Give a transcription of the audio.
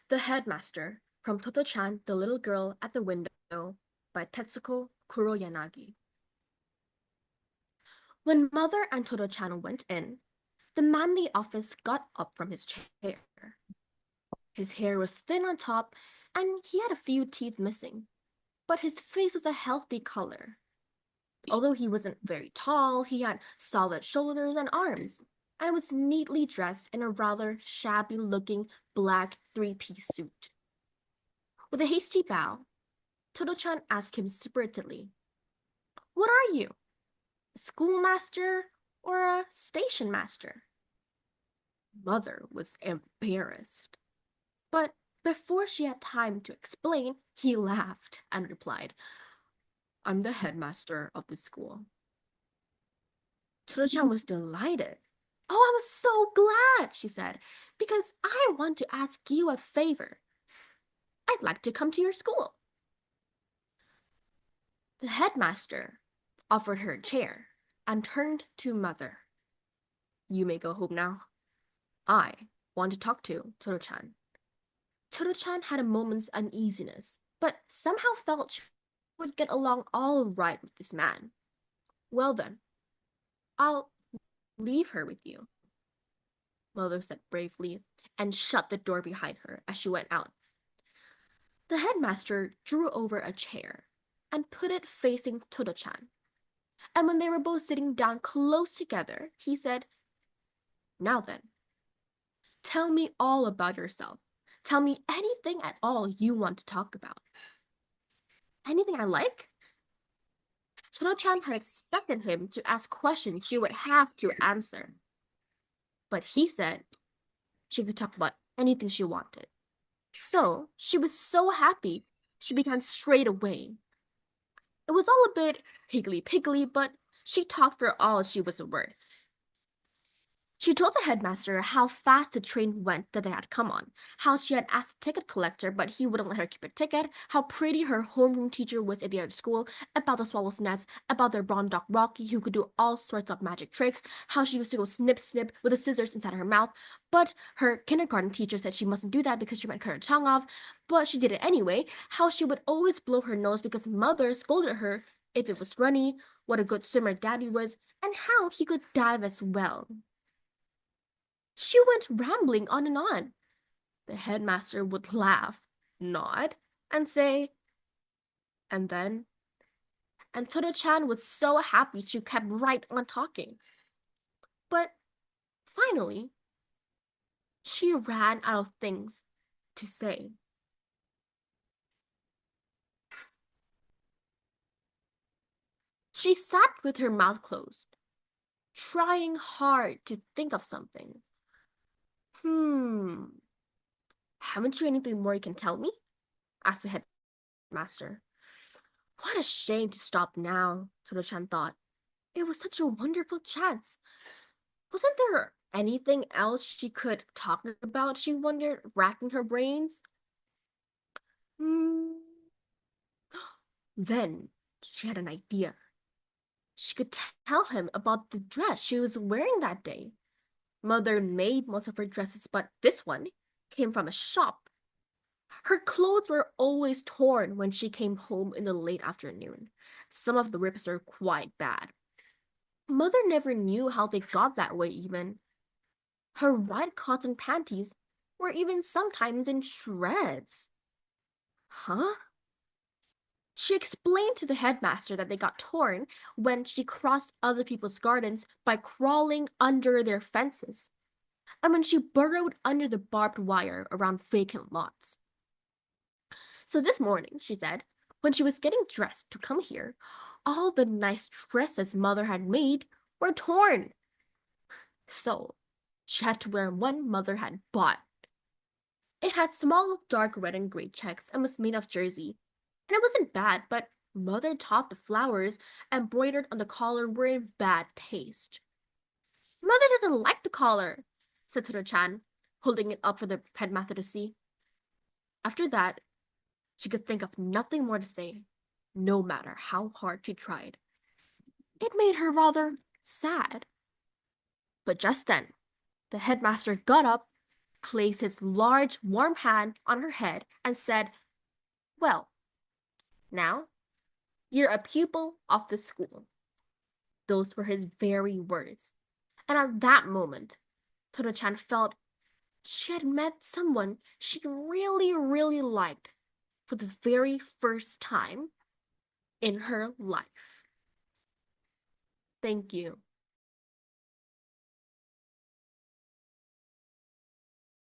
The Headmaster from Totto-Chan, the Little Girl at the Window by Tetsuko Kuroyanagi. When Mother and Totto-Chan went in, the man in the office got up from his chair. His hair was thin on top, and he had a few teeth missing, but his face was a healthy color. Although he wasn't very tall, he had solid shoulders and arms, and was neatly dressed in a rather shabby-looking black three-piece suit. With a hasty bow, Totto-Chan asked him spiritedly, "What are you? A schoolmaster or a station master?" Mother was embarrassed. But before she had time to explain, he laughed and replied, "I'm the headmaster of the school." Totto-Chan was delighted. "Oh, I was so glad," she said, "because I want to ask you a favor. I'd like to come to your school." The headmaster offered her a chair and turned to Mother. "You may go home now. I want to talk to Totto-Chan." Totto-Chan had a moment's uneasiness, but somehow felt she would get along all right with this man. "Well then, I'll leave her with you," Mother said bravely, and shut the door behind her as she went out. The headmaster drew over a chair and put it facing Totto-Chan. And when they were both sitting down close together, he said, "Now then, tell me all about yourself. Tell me anything at all you want to talk about." "Anything I like?" Totto-Chan had expected him to ask questions she would have to answer. But he said she could talk about anything she wanted. So she was so happy, she began straight away. It was all a bit higgly-piggly, but she talked for all she was worth. She told the headmaster how fast the train went that they had come on, how she had asked the ticket collector but he wouldn't let her keep her ticket, how pretty her homeroom teacher was at the other school, about the swallow's nest, about their brown dog Rocky who could do all sorts of magic tricks, how she used to go snip-snip with the scissors inside her mouth, but her kindergarten teacher said she mustn't do that because she might cut her tongue off, but she did it anyway, how she would always blow her nose because Mother scolded her if it was runny, what a good swimmer Daddy was, and how he could dive as well. She went rambling on and on. The headmaster would laugh, nod, and say, "And then?" And Totto-Chan was so happy she kept right on talking. But finally, she ran out of things to say. She sat with her mouth closed, trying hard to think of something. Haven't you anything more you can tell me?" asked the headmaster. What a shame to stop now, Totto-Chan thought. It was such a wonderful chance. Wasn't there anything else she could talk about, she wondered, racking her brains? Hmm. Then she had an idea. She could tell him about the dress she was wearing that day. Mother made most of her dresses, but this one came from a shop. Her clothes were always torn when she came home in the late afternoon. Some of the rips were quite bad. Mother never knew how they got that way even. Her white cotton panties were even sometimes in shreds. Huh? She explained to the headmaster that they got torn when she crossed other people's gardens by crawling under their fences, and when she burrowed under the barbed wire around vacant lots. So this morning, she said, when she was getting dressed to come here, all the nice dresses Mother had made were torn. So she had to wear one Mother had bought. It had small, dark red and gray checks and was made of jersey. And it wasn't bad, but Mother thought the flowers embroidered on the collar were in bad taste. "Mother doesn't like the collar," said Totto-Chan, holding it up for the headmaster to see. After that, she could think of nothing more to say, no matter how hard she tried. It made her rather sad. But just then, the headmaster got up placed his large, warm hand on her head, and said, "Well, now, you're a pupil of the school." Those were his very words. And at that moment, Totto-Chan felt she had met someone she really, really liked for the very first time in her life. Thank you.